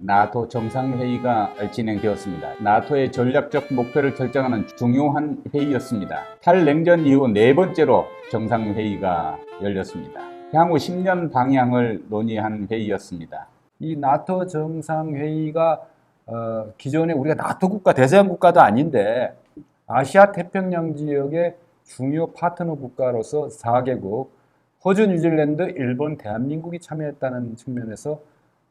나토 정상회의가 진행되었습니다. 나토의 전략적 목표를 결정하는 중요한 회의였습니다. 탈냉전 이후 네 번째로 정상회의가 열렸습니다. 향후 10년 방향을 논의한 회의였습니다. 이 나토 정상회의가 기존에 우리가 나토 국가, 대서양 국가도 아닌데 아시아 태평양 지역의 중요 파트너 국가로서 4개국, 호주, 뉴질랜드, 일본, 대한민국이 참여했다는 측면에서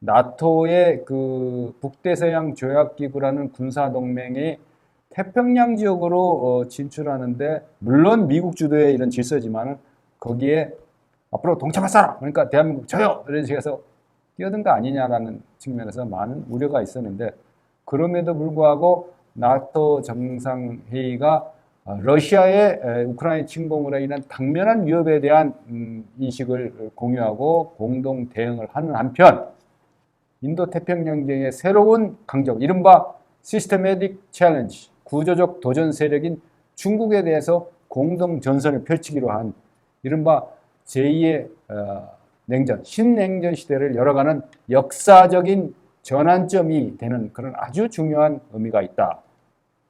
나토의 그 북대서양 조약기구라는 군사동맹이 태평양 지역으로 진출하는데, 물론 미국 주도의 이런 질서지만은 거기에 앞으로 동참할 사람, 그러니까 대한민국 저요! 이런 식에서 끼어든 거 아니냐라는 측면에서 많은 우려가 있었는데, 그럼에도 불구하고 나토 정상회의가 러시아의 우크라이나 침공으로 인한 당면한 위협에 대한 인식을 공유하고 공동 대응을 하는 한편, 인도 태평양 지역의 새로운 강적, 이른바 시스테매틱 챌린지, 구조적 도전 세력인 중국에 대해서 공동 전선을 펼치기로 한 이른바 제2의 냉전, 신냉전 시대를 열어가는 역사적인 전환점이 되는 그런 아주 중요한 의미가 있다.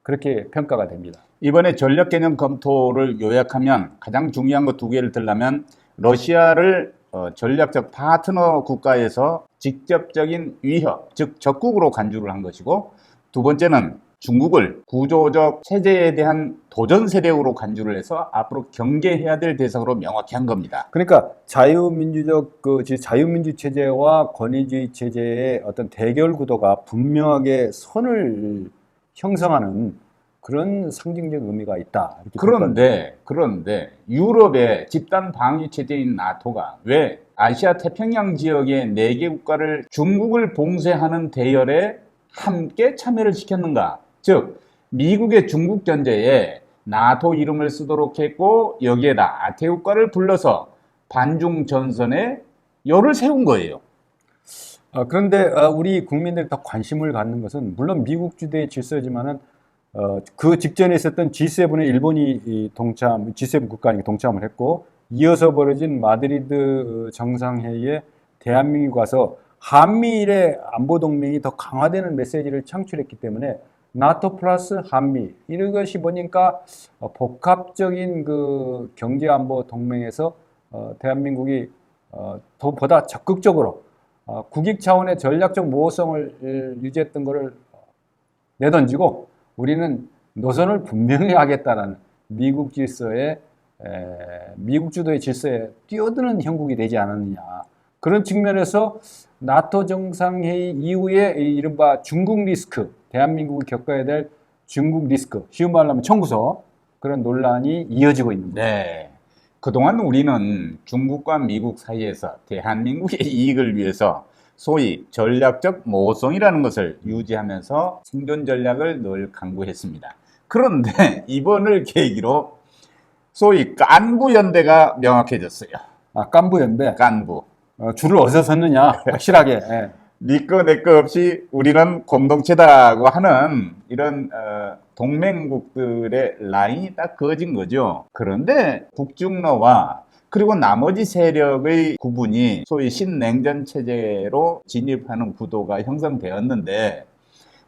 그렇게 평가가 됩니다. 이번에 전략 개념 검토를 요약하면 가장 중요한 거 두 개를 들라면, 러시아를 전략적 파트너 국가에서 직접적인 위협, 즉 적국으로 간주를 한 것이고, 두 번째는 중국을 구조적 체제에 대한 도전 세력으로 간주를 해서 앞으로 경계해야 될 대상으로 명확히 한 겁니다. 그러니까 자유민주적 자유민주 체제와 권위주의 체제의 어떤 대결 구도가 분명하게 선을 형성하는 그런 상징적 의미가 있다. 그런데 유럽의 집단 방위 체제인 나토가 왜 아시아 태평양 지역의 4개 국가를 중국을 봉쇄하는 대열에 함께 참여를 시켰는가? 즉, 미국의 중국 견제에 나토 이름을 쓰도록 했고, 여기에다 아태국가를 불러서 반중 전선에 열을 세운 거예요. 그런데 우리 국민들이 더 관심을 갖는 것은, 물론 미국 주도의 질서지만은 그 직전에 있었던 G7에 일본이 동참, G7 국가니까 동참을 했고, 이어서 벌어진 마드리드 정상회의에 대한민국이 가서 한미일의 안보동맹이 더 강화되는 메시지를 창출했기 때문에 나토 플러스 한미, 이것이 보니까 복합적인 그 경제안보 동맹에서 대한민국이 보다 적극적으로 국익 차원의 전략적 모호성을 유지했던 것을 내던지고, 우리는 노선을 분명히 하겠다는 미국 질서에, 미국 주도의 질서에 뛰어드는 형국이 되지 않았느냐. 그런 측면에서 나토 정상회의 이후에 이른바 중국 리스크, 대한민국이 겪어야 될 중국 리스크, 쉬운 말로 하면 청구서, 그런 논란이 이어지고 있는 거죠. 네. 그동안 우리는 중국과 미국 사이에서 대한민국의 이익을 위해서 소위 전략적 모호성이라는 것을 유지하면서 생존 전략을 늘 강구했습니다. 그런데 이번을 계기로 소위 깐부연대가 명확해졌어요. 깐부연대. 깐부. 줄을 어디서 섰느냐, 확실하게. 예. 니꺼 내꺼 없이 우리는 공동체다고 하는 이런 동맹국들의 라인이 딱 그어진 거죠. 그런데 북중러와 그리고 나머지 세력의 구분이 소위 신냉전 체제로 진입하는 구도가 형성되었는데,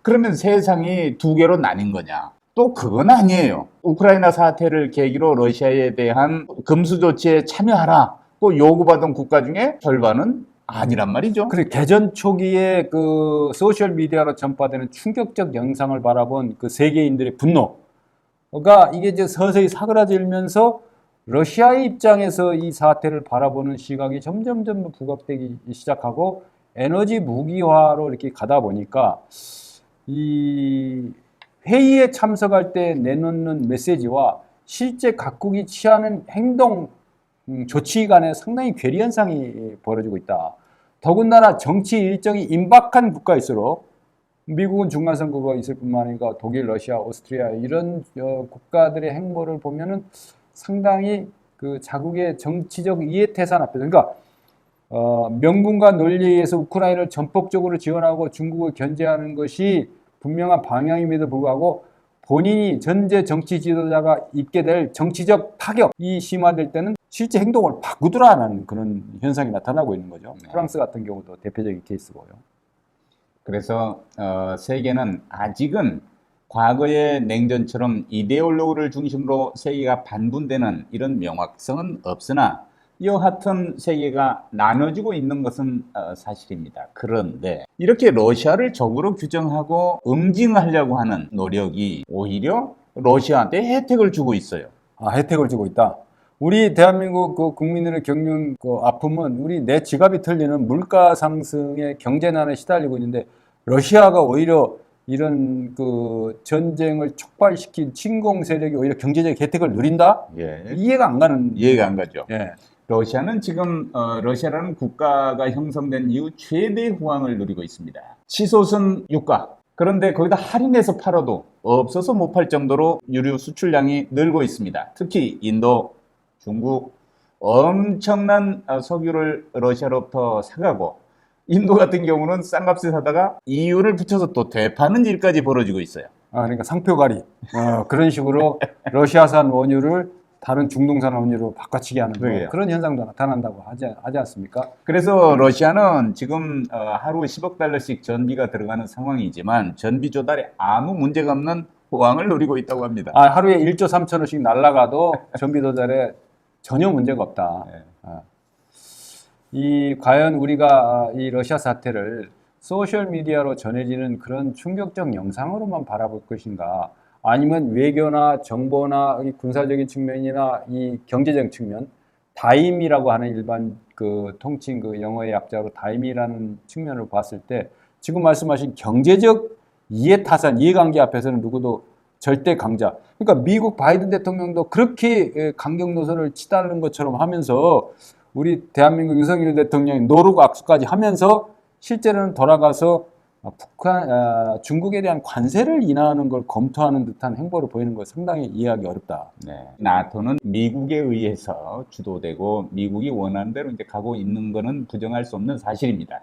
그러면 세상이 두 개로 나뉜 거냐? 또 그건 아니에요. 우크라이나 사태를 계기로 러시아에 대한 금수 조치에 참여하라고 요구받은 국가 중에 절반은 아니란 말이죠. 그리고 개전 초기에 그 소셜 미디어로 전파되는 충격적 영상을 바라본 그 세계인들의 분노가 이게 이제 서서히 사그라들면서 러시아의 입장에서 이 사태를 바라보는 시각이 점점 부각되기 시작하고 에너지 무기화로 이렇게 가다 보니까 이 회의에 참석할 때 내놓는 메시지와 실제 각국이 취하는 행동 조치 간에 상당히 괴리 현상이 벌어지고 있다. 더군다나 정치 일정이 임박한 국가일수록, 미국은 중간선거가 있을 뿐만 아니라 독일, 러시아, 오스트리아 이런 국가들의 행보를 보면은 상당히 그 자국의 정치적 이해태산 앞에서, 그러니까 명분과 논리에서 우크라이나를 전폭적으로 지원하고 중국을 견제하는 것이 분명한 방향임에도 불구하고 본인이 전제 정치 지도자가 입게 될 정치적 타격이 심화될 때는 실제 행동을 바꾸더라는 그런 현상이 나타나고 있는 거죠. 네. 프랑스 같은 경우도 대표적인 케이스고요. 그래서 세계는 아직은 과거의 냉전처럼 이데올로기를 중심으로 세계가 반분되는 이런 명확성은 없으나 여하튼 세계가 나눠지고 있는 것은 사실입니다. 그런데 이렇게 러시아를 적으로 규정하고 응징하려고 하는 노력이 오히려 러시아한테 혜택을 주고 있어요. 혜택을 주고 있다. 우리 대한민국 그 국민들을 겪는 그 아픔은 우리 내 지갑이 털리는 물가 상승의 경제난에 시달리고 있는데 러시아가 오히려 이런 그 전쟁을 촉발시킨 침공 세력이 오히려 경제적 혜택을 누린다? 예. 이해가 안 가는. 이해가 안 가죠. 예. 러시아는 지금 러시아라는 국가가 형성된 이후 최대 호황을 누리고 있습니다. 치솟은 유가. 그런데 거기다 할인해서 팔아도 없어서 못 팔 정도로 유류 수출량이 늘고 있습니다. 특히 인도, 중국 엄청난 석유를 러시아로부터 사가고 인도 같은 경우는 싼 값에 사다가 EU를 붙여서 또 되파는 일까지 벌어지고 있어요. 그러니까 상표갈이. 그런 식으로 러시아산 원유를 다른 중동산 원유로 바꿔치기 하는 그러게요. 그런 현상도 나타난다고 하지 않습니까? 그래서 러시아는 지금 하루 10억 달러씩 전비가 들어가는 상황이지만 전비 조달에 아무 문제가 없는 호황을 누리고 있다고 합니다. 하루에 1조 3천원씩 날라가도 전비 조달에 전혀 문제가 없다. 네. 과연 우리가 이 러시아 사태를 소셜 미디어로 전해지는 그런 충격적 영상으로만 바라볼 것인가? 아니면 외교나 정보나 이 군사적인 측면이나 이 경제적 측면, 다임이라고 하는 일반 그 통칭 그 영어의 약자로 다임이라는 측면을 봤을 때 지금 말씀하신 경제적 이해타산, 이해관계 앞에서는 누구도 절대 강자. 그러니까 미국 바이든 대통령도 그렇게 강경 노선을 치달는 것처럼 하면서 우리 대한민국 윤석열 대통령이 노르고 악수까지 하면서 실제로는 돌아가서 중국에 대한 관세를 인하하는 걸 검토하는 듯한 행보를 보이는 걸 상당히 이해하기 어렵다. 네. 나토는 미국에 의해서 주도되고 미국이 원하는 대로 이제 가고 있는 것은 부정할 수 없는 사실입니다.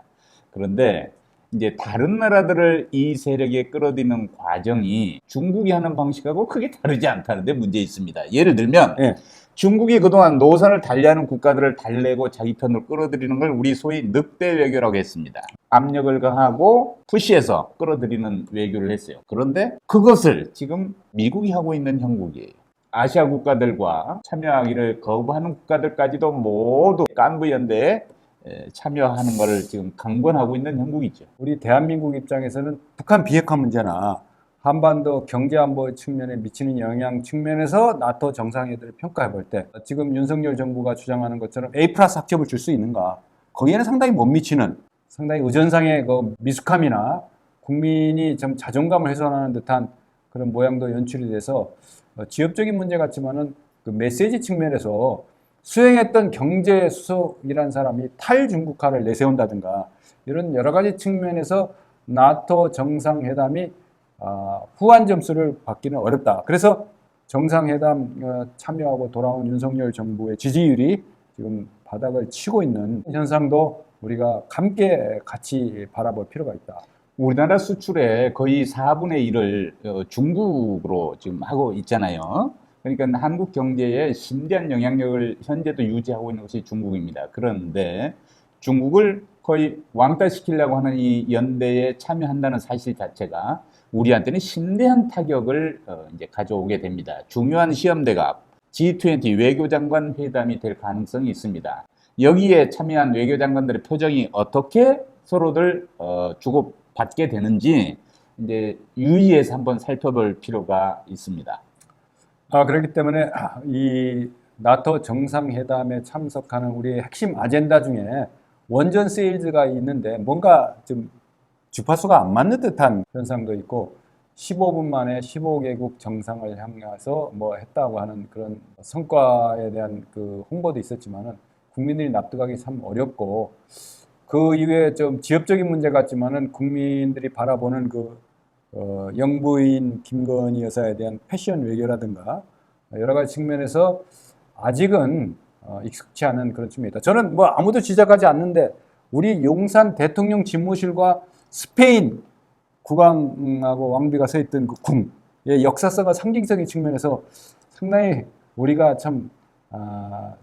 그런데 이제 다른 나라들을 이 세력에 끌어들이는 과정이 중국이 하는 방식하고 크게 다르지 않다는 데 문제 있습니다. 예를 들면 예. 중국이 그동안 노선을 달리하는 국가들을 달래고 자기 편으로 끌어들이는 걸 우리 소위 늑대 외교라고 했습니다. 압력을 가하고 푸시해서 끌어들이는 외교를 했어요. 그런데 그것을 지금 미국이 하고 있는 형국이에요. 아시아 국가들과 참여하기를 거부하는 국가들까지도 모두 깐부연대에 참여하는 것을 지금 강권하고 있는 형국이죠. 우리 대한민국 입장에서는 북한 비핵화 문제나 한반도 경제안보 측면에 미치는 영향 측면에서 나토 정상회담을 평가해 볼 때 지금 윤석열 정부가 주장하는 것처럼 A+ 학점을 줄 수 있는가? 거기에는 상당히 못 미치는 상당히 의전상의 그 미숙함이나 국민이 좀 자존감을 훼손하는 듯한 그런 모양도 연출이 돼서 지엽적인 문제 같지만은 그 메시지 측면에서 수행했던 경제수석이라는 사람이 탈중국화를 내세운다든가 이런 여러 가지 측면에서 나토 정상회담이 후한 점수를 받기는 어렵다. 그래서 정상회담 참여하고 돌아온 윤석열 정부의 지지율이 지금 바닥을 치고 있는 현상도 우리가 함께 같이 바라볼 필요가 있다. 우리나라 수출의 거의 4분의 1을 중국으로 지금 하고 있잖아요. 그러니까 한국 경제에 심대한 영향력을 현재도 유지하고 있는 것이 중국입니다. 그런데 중국을 거의 왕따시키려고 하는 이 연대에 참여한다는 사실 자체가 우리한테는 심대한 타격을 이제 가져오게 됩니다. 중요한 시험대가 G20 외교장관 회담이 될 가능성이 있습니다. 여기에 참여한 외교장관들의 표정이 어떻게 서로들 주고받게 되는지 이제 유의해서 한번 살펴볼 필요가 있습니다. 그렇기 때문에 이 나토 정상회담에 참석하는 우리의 핵심 아젠다 중에 원전 세일즈가 있는데 뭔가 좀 주파수가 안 맞는 듯한 현상도 있고 15분 만에 15개국 정상을 향해서 뭐 했다고 하는 그런 성과에 대한 그 홍보도 있었지만은 국민들이 납득하기 참 어렵고 그 이외에 좀 지엽적인 문제 같지만은 국민들이 바라보는 그 영부인 김건희 여사에 대한 패션 외교라든가 여러 가지 측면에서 아직은 익숙치 않은 그런 측면이 있다. 저는 뭐 아무도 지적하지 않는데 우리 용산 대통령 집무실과 스페인 국왕하고 왕비가 서 있던 그 궁의 역사성과 상징적인 측면에서 상당히 우리가 참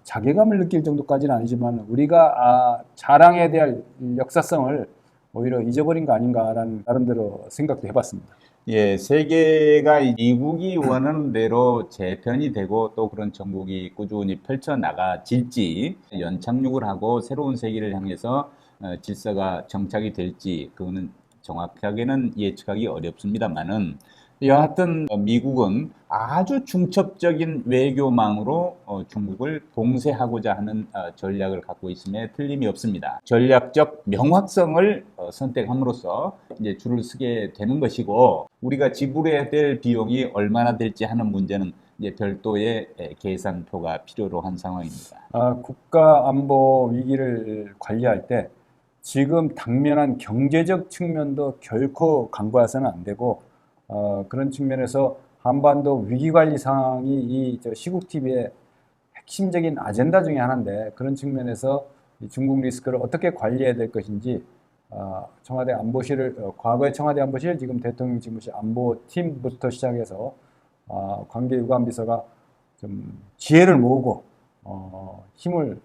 자괴감을 느낄 정도까지는 아니지만 우리가 자랑해야 될 역사성을 오히려 잊어버린 거 아닌가라는 나름대로 생각도 해봤습니다. 예, 세계가 미국이 원하는 대로 재편이 되고 또 그런 정국이 꾸준히 펼쳐나가질지 연착륙을 하고 새로운 세계를 향해서 질서가 정착이 될지 그거는 정확하게는 예측하기 어렵습니다만은 여하튼 미국은 아주 중첩적인 외교망으로 중국을 봉쇄하고자 하는 전략을 갖고 있음에 틀림이 없습니다. 전략적 명확성을 선택함으로써 이제 줄을 서게 되는 것이고 우리가 지불해야 될 비용이 얼마나 될지 하는 문제는 이제 별도의 계산표가 필요로 한 상황입니다. 국가 안보 위기를 관리할 때 지금 당면한 경제적 측면도 결코 간과해서는 안 되고 그런 측면에서 한반도 위기관리 상황이 이 시국 TV의 핵심적인 아젠다 중에 하나인데 그런 측면에서 중국 리스크를 어떻게 관리해야 될 것인지 청와대 안보실을 과거의 청와대 안보실 지금 대통령 집무실 안보팀부터 시작해서 관계 유관비서가 좀 지혜를 모으고 힘을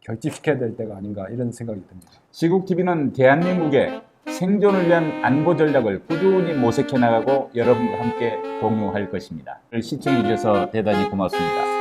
결집시켜야 될 때가 아닌가 이런 생각이 듭니다. 시국TV는 대한민국의 생존을 위한 안보 전략을 꾸준히 모색해 나가고 여러분과 함께 공유할 것입니다. 시청해 주셔서 대단히 고맙습니다.